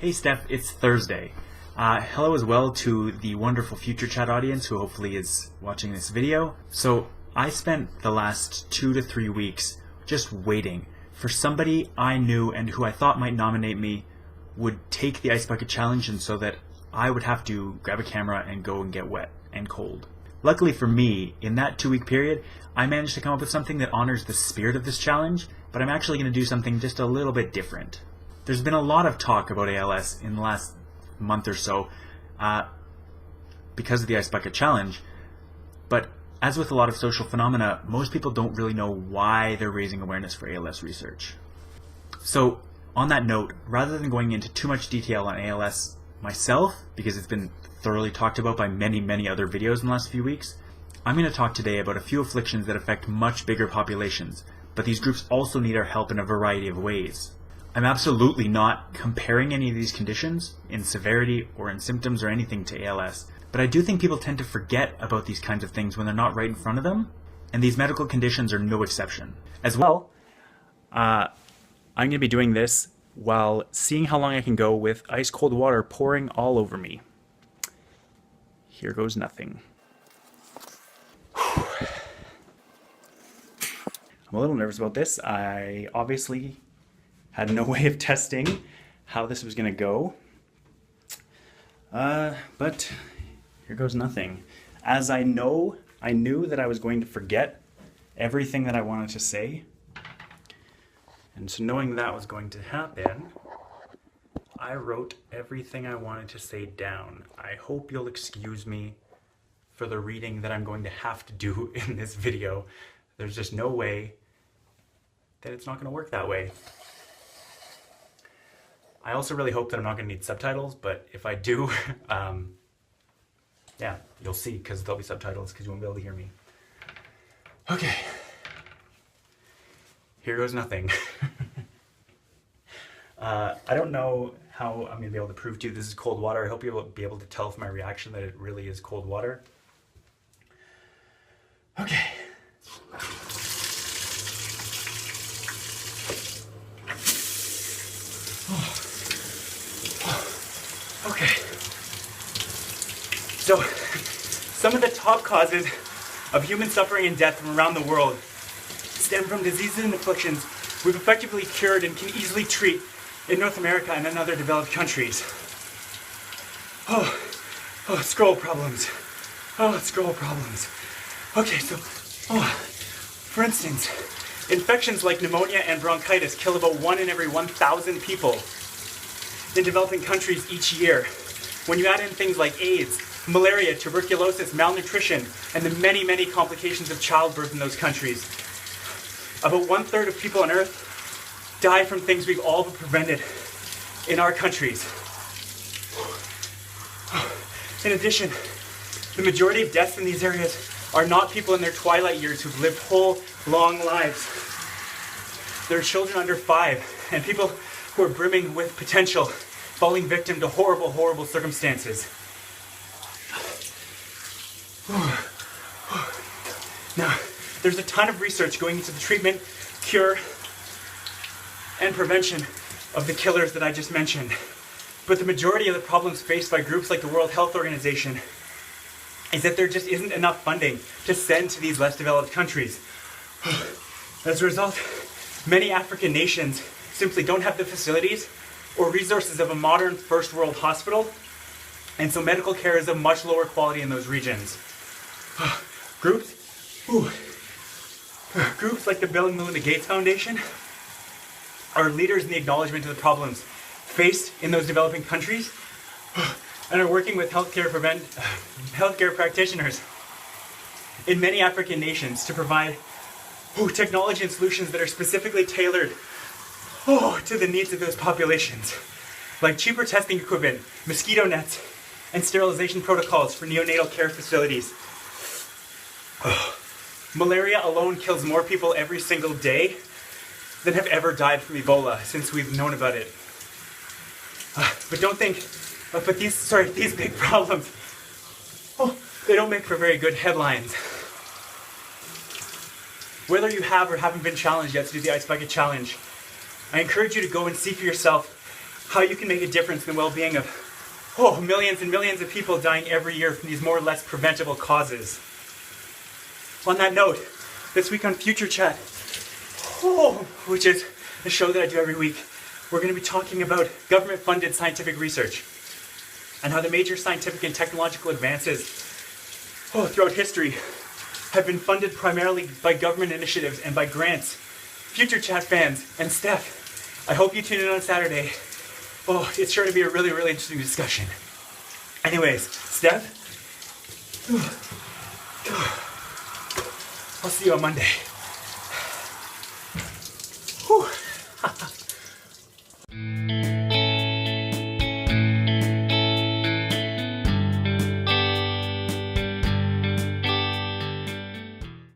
Hey Steph, it's Thursday. Hello as well to the wonderful Future Chat audience who hopefully is watching this video. So I spent the last 2 to 3 weeks just waiting for somebody I knew and who I thought might nominate me would take the Ice Bucket Challenge, and so that I would have to grab a camera and go and get wet and cold. Luckily for me, in that 2-week period, I managed to come up with something that honors the spirit of this challenge, but I'm actually going to do something just a little bit different. There's been a lot of talk about ALS in the last month or so because of the Ice Bucket Challenge, but as with a lot of social phenomena, most people don't really know why they're raising awareness for ALS research. So on that note, rather than going into too much detail on ALS myself, because it's been thoroughly talked about by many other videos in the last few weeks, I'm going to talk today about a few afflictions that affect much bigger populations, but these groups also need our help in a variety of ways. I'm absolutely not comparing any of these conditions in severity or in symptoms or anything to ALS, but I do think people tend to forget about these kinds of things when they're not right in front of them, and these medical conditions are no exception. As well, I'm going to be doing this while seeing how long I can go with ice cold water pouring all over me. Here goes nothing. I'm a little nervous about this. I obviously had no way of testing how this was going to go. But here goes nothing. As I knew that I was going to forget everything that I wanted to say. And so knowing that was going to happen, I wrote everything I wanted to say down. I hope you'll excuse me for the reading that I'm going to have to do in this video. There's just no way that it's not going to work that way. I also really hope that I'm not going to need subtitles, but if I do, yeah, you'll see, because there'll be subtitles, because you won't be able to hear me. Okay. Here goes nothing. I don't know how I'm going to be able to prove to you this is cold water. I hope you'll be able to tell from my reaction that it really is cold water. Okay. Okay. So, some of the top causes of human suffering and death from around the world stem from diseases and afflictions we've effectively cured and can easily treat in North America and in other developed countries. Scroll problems. Scroll problems. Okay, so, for instance, infections like pneumonia and bronchitis kill about 1 in every 1,000 people in developing countries each year. When you add in things like AIDS, malaria, tuberculosis, malnutrition, and the many complications of childbirth in those countries, about 1/3 of people on Earth die from things we've all but prevented in our countries. In addition, the majority of deaths in these areas are not people in their twilight years who've lived whole, long lives. They're children under 5 and people who are brimming with potential, falling victim to horrible circumstances. Now, there's a ton of research going into the treatment, cure, and prevention of the killers that I just mentioned. But the majority of the problems faced by groups like the World Health Organization is that there just isn't enough funding to send to these less developed countries. As a result, many African nations simply don't have the facilities or resources of a modern first world hospital, and so medical care is of much lower quality in those regions. Groups like the Bill and Melinda Gates Foundation are leaders in the acknowledgement of the problems faced in those developing countries and are working with healthcare practitioners in many African nations to provide technology and solutions that are specifically tailored to the needs of those populations, like cheaper testing equipment, mosquito nets, and sterilization protocols for neonatal care facilities. Malaria alone kills more people every single day than have ever died from Ebola since we've known about it. But don't think, these big problems, they don't make for very good headlines. Whether you have or haven't been challenged yet to do the Ice Bucket Challenge, I encourage you to go and see for yourself how you can make a difference in the well-being of millions and millions of people dying every year from these more or less preventable causes. On that note, this week on Future Chat, which is the show that I do every week, we're going to be talking about government-funded scientific research and how the major scientific and technological advances throughout history have been funded primarily by government initiatives and by grants. Future Chat fans and Steph, I hope you tune in on Saturday. It's sure to be a really, really interesting discussion. Anyways, Steph, I'll see you on Monday.